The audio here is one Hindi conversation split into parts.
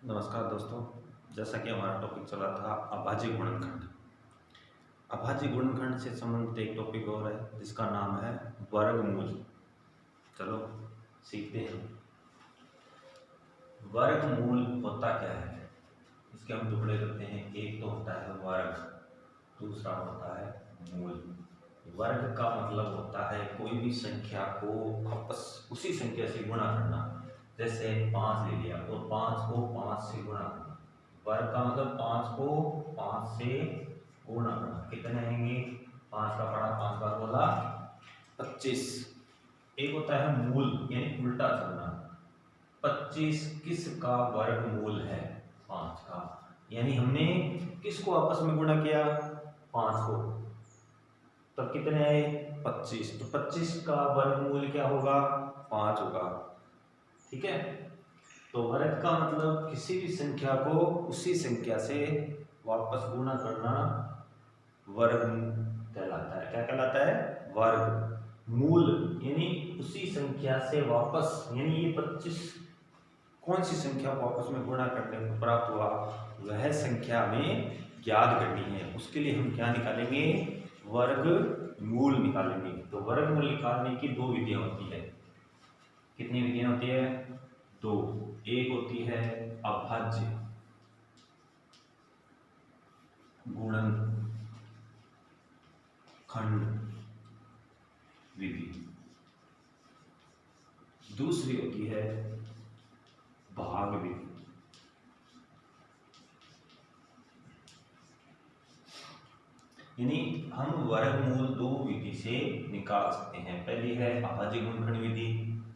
नमस्कार दोस्तों। जैसा कि हमारा टॉपिक चला था अभाज्य गुणनखंड। अभाज्य गुणनखंड से संबंधित एक टॉपिक और है जिसका नाम है वर्गमूल। चलो सीखते हैं। वर्गमूल होता क्या है, इसके हम टुकड़े करते हैं। एक तो होता है वर्ग, दूसरा होता है मूल। वर्ग का मतलब होता है कोई भी संख्या को उसी संख्या से गुणा करना। जैसे 5 ले लिया और 5 को 5 से गुणा करना। वर्ग का मतलब 5 को 5 से गुणा करना। कितने आएंगे? 5 का पड़ा 5 बार बोला 25। एक होता है मूल, यानी उल्टा चलना। 25 किसका वर्गमूल है? 5 का। यानी हमने किसको आपस में गुणा किया? 5 को। तब कितने आए? 25। तो 25 का वर्गमूल क्या होगा? 5 होगा। ठीक है। तो वर्ग का मतलब किसी भी संख्या को उसी संख्या से वापस गुणा करना वर्ग कहलाता है। क्या कहलाता है? वर्ग। मूल यानी उसी संख्या से वापस, यानी ये 25 कौन सी संख्या को आपस में गुणा करने पर प्राप्त हुआ, वह संख्या हमें ज्ञात करनी है। उसके लिए हम क्या निकालेंगे? वर्गमूल निकालेंगे। तो वर्गमूल निकालने की दो विधियां होती है। कितनी विधियां होती है? दो। एक होती है अभाज्य गुणनखंड विधि, दूसरी होती है भाग विधि। यानी हम वर्गमूल दो विधि से निकाल सकते हैं। पहली है अभाज्य गुणनखंड विधि,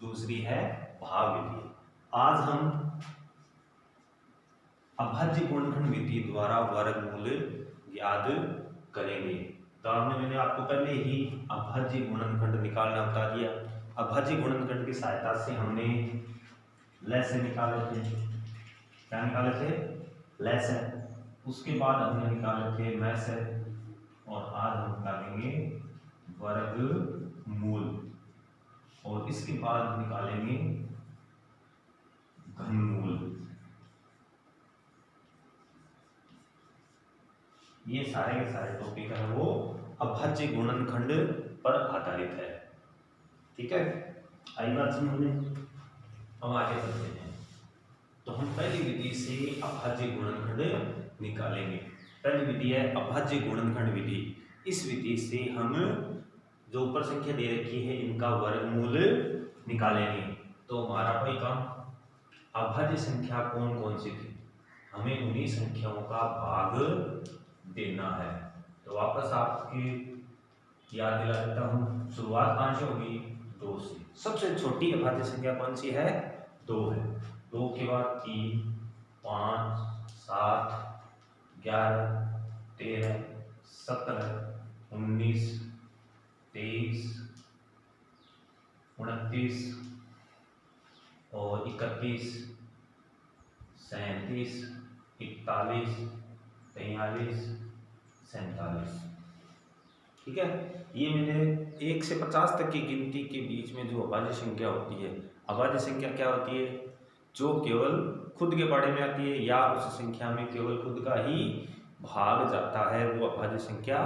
दूसरी है भाग विधि। आज हम अभाज्य गुणनखंड विधि द्वारा वर्गमूल ज्ञात करेंगे। तो मैंने आपको पहले ही अभाज्य गुणनखंड निकालना बता दिया। अभाज्य गुणनखंड की सहायता से हमने लैसे निकाले थे। क्या निकाले थे? लैसे। उसके बाद हमने निकाले थे मैसे, और आज हम निकालेंगे वर्गमूल, और इसके बाद निकालेंगे घनमूल। ये सारे के सारे टॉपिक है वो अभाज्य गुणनखंड पर आधारित है। ठीक है, आई बात समझ में? हम आगे चलते हैं। तो हम पहली विधि से अभाज्य गुणनखंड निकालेंगे। पहली विधि है अभाज्य गुणनखंड विधि। इस विधि से हम जो ऊपर संख्या दे रखी है इनका वर्गमूल निकालेंगे। तो हमारा कोई काम, अभाज्य संख्या कौन कौन सी थी, हमें उन्हीं संख्याओं का भाग देना है। तो वापस आपकी याद दिला देता हूं। शुरुआत कहां से होगी? 2 से। सबसे छोटी अभाज्य संख्या कौन सी है? 2 है। 2 के बाद 3, 5, 7, 11, 13, 17, 19, 23, 29 और 31, 37, 41, 43, 47। ठीक है। ये मैंने 1 से 50 तक की गिनती के बीच में जो अभाज्य संख्या होती है, अभाज्य संख्या क्या होती है? जो केवल खुद के बारे में आती है या उस संख्या में केवल खुद का ही भाग जाता है, वो अभाज्य संख्या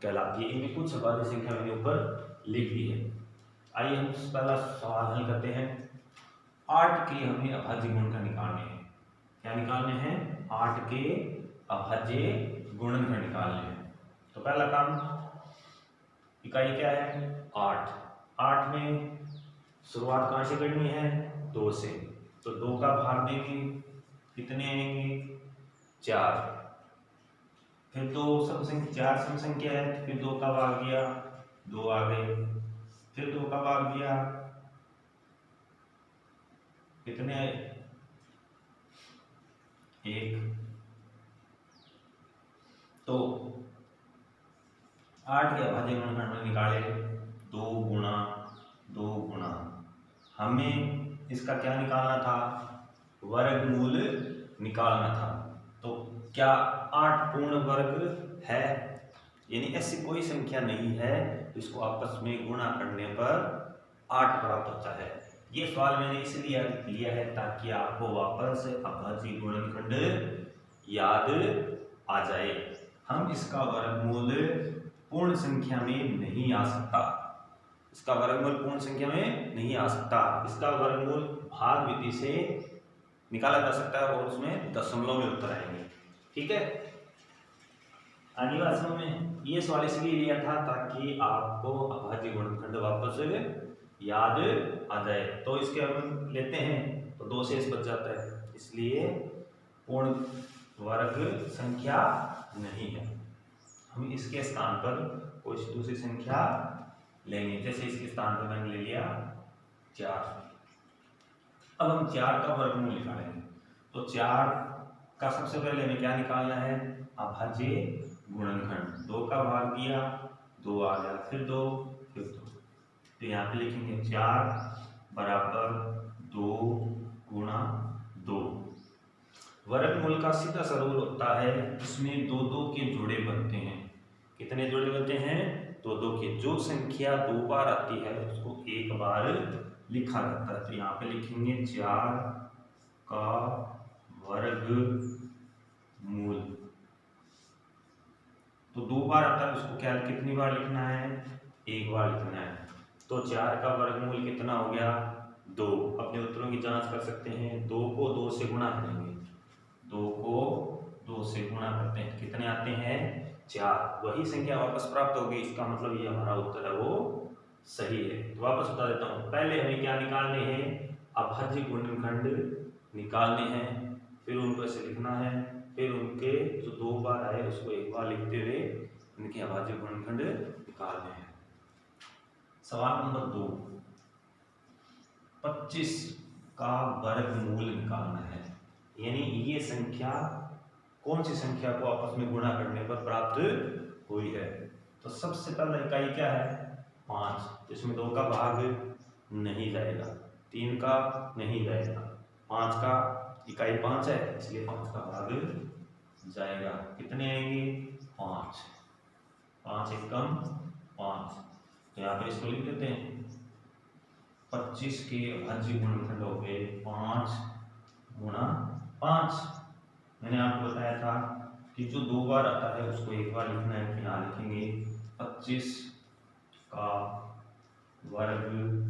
कहलाती है। इनमें कुछ अभाज्य संख्या मैंने ऊपर लिख दी है। आइए हम पहला सवाल हल करते हैं। 8 के हमें अभाज्य गुणनखंड निकालने हैं। क्या निकालने हैं? 8 के अभाज्य गुणनखंड निकालने हैं। तो पहला काम, इकाई क्या है? 8। 8 में शुरुआत कहां से करनी है? 2 से। तो 2 का भाग देंगे, कितने आएंगे? 4। फिर 2 सम संख्या, 4 सम संख्या है, फिर 2 का भाग दिया, 2 आ गए। फिर 2 का भाग दिया, कितने आए? 1। तो 8 के अभाज्य गुणनखंड में निकाले 2 गुणा 2 गुणा, हमें इसका क्या निकालना था? वर्गमूल निकालना था। तो क्या 8 पूर्ण वर्ग है? यानी ऐसी कोई संख्या नहीं है जिसको आपस में गुणा करने पर 8 प्राप्त होता है। ये सवाल मैंने इसलिए लिया है ताकि आपको वापस अभाज्य गुणनखंड याद आ जाए। हम इसका वर्गमूल पूर्ण संख्या में नहीं आ सकता, इसका वर्गमूल पूर्ण संख्या में नहीं आ सकता। इसका वर्गमूल भाग विधि से निकाला जा सकता है और उसमें दशमलव में उत्तर आएंगे। ठीक है, आगे बात समझ में। ये सवाल इसलिए लिया था ताकि आपको अभाज्य गुणनखंड वापस याद आ जाए। तो इसके हम लेते हैं तो 2 शेष बच जाता है, इसलिए पूर्ण वर्ग संख्या नहीं है। हम इसके स्थान पर कोई दूसरी संख्या लेंगे, जैसे इसके स्थान पर मैंने ले लिया 4। अब हम 4 का वर्गमूल निकालेंगे। तो 4 का सबसे पहले हमें क्या निकालना है, अभाज्य गुणनखंड। 2 का भाग दिया, 2 आ गया, फिर 2, फिर 2। तो यहाँ पे लिखेंगे 4 बराबर 2 गुणा 2। वर्गमूल का सीधा सा रूल होता है, इसमें 2 के जोड़े बनते हैं। कितने जोड़े बनते हैं, 2 के। जो संख्या 2 बार आती है उसको 1 बार लिखा जाता है। तो यहाँ पे लिखेंगे 4 का वर्गमूल। तो 2 बार आता है उसको क्या कितनी बार लिखना है, 1 बार लिखना है। तो 4 का वर्गमूल कितना हो गया, 2। अपने उत्तरों की जांच कर सकते हैं। 2 को 2 से गुणा करेंगे, 2 को 2 से गुणा करते हैं, कितने आते हैं, 4। वही संख्या वापस प्राप्त होगी, इसका मतलब ये हमारा उत्तर है वो सही है। तो वापस बता देता हूँ, पहले हमें क्या निकालने हैं, अभाज्य गुणनखंड निकालने हैं, फिर उनको ऐसे लिखना है, फिर उनके जो 2 बार आए उसको 1 बार लिखते हुए इनके अभाज्य गुणनखंड निकालने हैं। सवाल नंबर 2, 25 का वर्गमूल निकालना है। यानी ये संख्या कौन सी संख्या को आपस में गुणा करने पर प्राप्त हुई है। तो सबसे पहला इकाई क्या है, 5। तो इसमें 2 का भाग नहीं जाएगा, 3 का नहीं जाएगा, 5 का इकाई 5 है इसलिए 5 का भाग जाएगा। कितने आएंगे, 5। 5 एकम 5। तो यहाँ पर इसको लिख देते हैं, 25 के अभाज्य गुणनखंड हो गए 5 गुणा 5। मैंने आपको बताया था कि जो 2 बार आता है उसको 1 बार लिखना है। तो यहाँ लिखेंगे 25 का वर्गमूल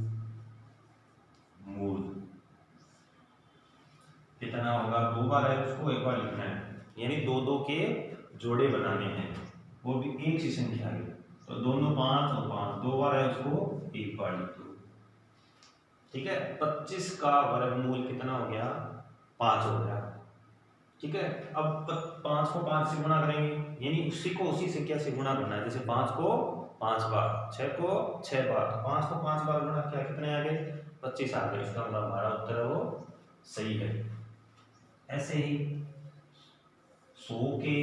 कितना होगा, 2 बार है उसको 1 बार लिखना है, यानी 2 के जोड़े बनाने हैं, वो भी एक सी संख्या है। तो दोनों 5 और 5, 2 बार है उसको 1 बार लिख दो। ठीक है, 25 का वर्गमूल कितना हो गया, 5 हो गया। ठीक है, अब 5 को 5 से गुणा करेंगे, यानी उसी को उसी संख्या से गुणा करना है। जैसे 5 को 5 बार, 6 को 6 बार, 5 को 5 बार गुणा किया, कितने आ गए, 25 आ गए। इसका मतलब हमारा उत्तर है वो सही है। ऐसे ही 100 के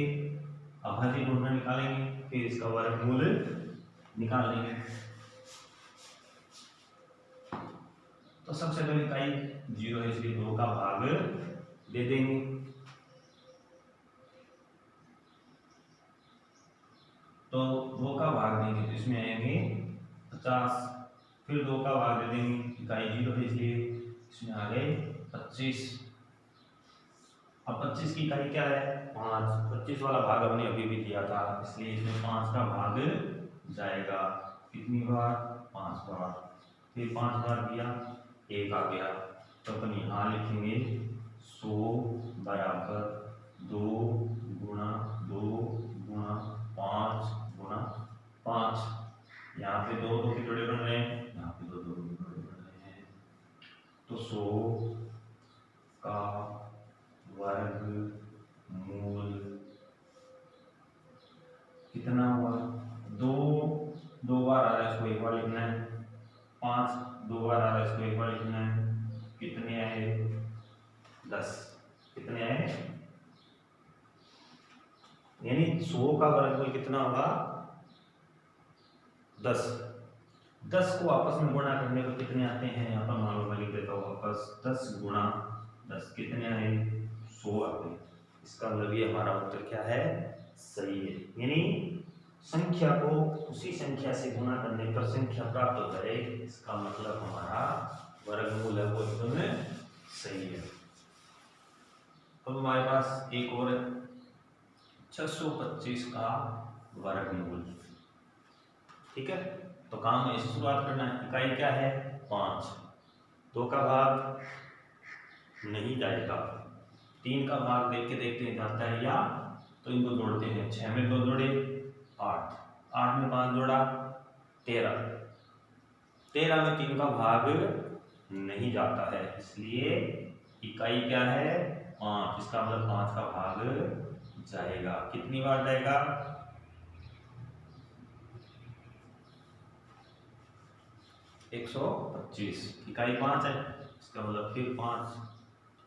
अभाज्य गुणनखंड निकालेंगे, फिर इसका वर्गमूल निकाल लेंगे। तो सबसे पहले इकाई 0 है इसलिए 2 का भाग दे देंगे। तो 2 का भाग देंगे तो इसमें आएंगे 50, फिर 2 का भाग दे देंगे, इकाई 0 है इसलिए इसमें आ गए 25। अब 25 की इकाई क्या है, 5। 25 वाला भाग हमने अभी भी दिया था इसलिए इसमें 5 का भाग जाएगा। कितनी बार, 5 बार। फिर 5 बार दिया, 1 आ गया। तो अपन यहाँ लिखेंगे 100 बराबर 2 गुणा 2 गुणा 5 गुणा 5। यहाँ पे 2 के जोड़े बन रहे हैं, यहाँ पे 2 के जोड़े बन रहे हैं। तो 100 का वर्गमूल कितना हुआ, 2 बार आ रहा है इसको 1 बार लिखना है, 5 2 बार आ रहा है इसको 1 बार लिखना है। कितने आए, 10। कितने आए, यानी 100 का वर्गमूल कितना होगा, 10। 10 को आपस में गुणा करने पर कितने आते हैं, यहाँ पर मालूम लिख देता हूँ वापस, 10 गुणा 10 कितने आए, 100 आते। इसका मतलब ये हमारा उत्तर क्या है, सही है। यानी संख्या को उसी संख्या से गुणा करने पर संख्या प्राप्त हो जाए, इसका मतलब हमारा वर्गमूल है वो एकदम सही है। अब हमारे पास एक और 625 का वर्गमूल। ठीक है, तो काम में शुरुआत करना है। इकाई क्या है? 5। 2 का भाग नहीं जाएगा, 3 का भाग देख के देखते हैं जाता है या, तो इनको जोड़ते हैं। 6 में 2 जोड़े 8, 8 में 5 जोड़ा 13, 13 में 3 का भाग नहीं जाता है, इसलिए इकाई क्या है? 5। इसका मतलब 5 का भाग जाएगा। कितनी बार जाएगा? 125। इकाई 5 है, इसका मतलब फिर 5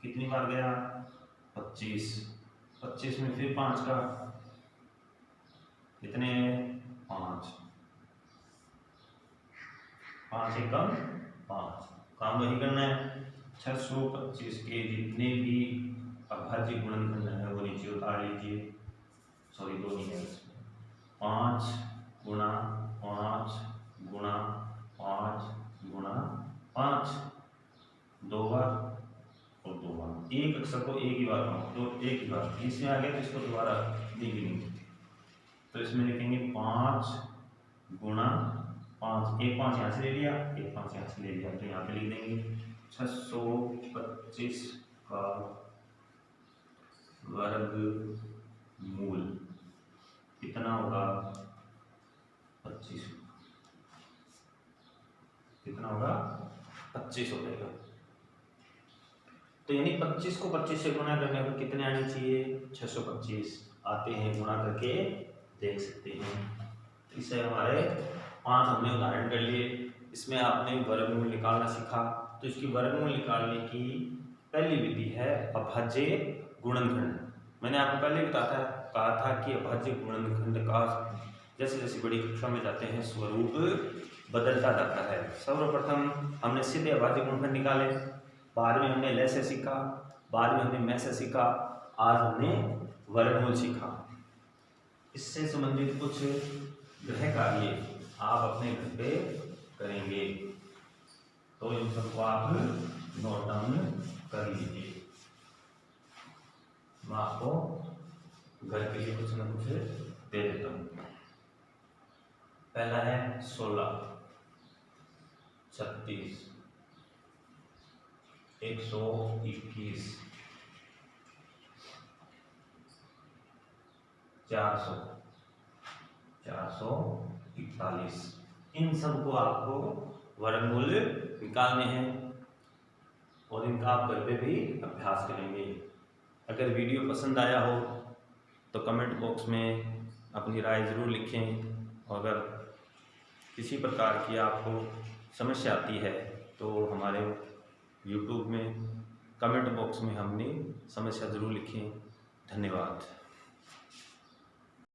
कितनी बार गया? 25। 25 में फिर 5 का कितने? 5, 5 एकम 5। काम वही करना है। 625 के जितने भी अभाज्य गुणनखंड है वो नीचे उतार लीजिए। सॉरी, 2 नहीं है इसमें। 5 गुणा 5 गुणा 5 गुणा 5, 2 बार और 2 बार। एक अक्षर को एक ही बार तो एक ही बार इसमें आ गया, तो इसको दोबारा लिखेंगे नहीं, तो इसमें लिखेंगे 5 गुणा 5। एक 5 यहाँ से ले लिया, एक 5 यहाँ से ले लिया, तो यहाँ पे लिख देंगे 625 का वर्गमूल कितना होगा? 25। कितना होगा? 25 हो जाएगा। तो यानी 25 को 25 से गुणा करने पर कितने आने चाहिए? 625 आते हैं। गुणा करके देख सकते हैं। इससे हमारे 5 हमने उदाहरण कर लिए। इसमें आपने वर्गमूल निकालना सीखा, तो इसकी वर्गमूल निकालने की पहली विधि है अभाज्य गुणनखंड। मैंने आपको पहले कहा था कि अभाज्य गुणनखंड का जैसे जैसे बड़ी कक्षा में जाते हैं स्वरूप बदलता जाता है। सर्वप्रथम हमने सीधे अभाज्य गुणनखंड निकाले, बाद में हमने लय से सीखा, बाद में हमने मैं से सीखा, आज हमने वर्गमूल सीखा। इससे संबंधित कुछ गृह कार्य आप अपने घर पे करेंगे, तो इन सबको आप नोट डाउन कर लीजिए। मैं आपको घर के लिए कुछ न कुछ दे देता हूँ। पहला है 16, 36, 121, 400, 441। इन सब को आपको वर्गमूल निकालने हैं और इनका आप घर पे भी अभ्यास करेंगे। अगर वीडियो पसंद आया हो तो कमेंट बॉक्स में अपनी राय ज़रूर लिखें, और अगर किसी प्रकार की आपको समस्या आती है तो हमारे YouTube में कमेंट बॉक्स में हमने समस्या ज़रूर लिखें। धन्यवाद।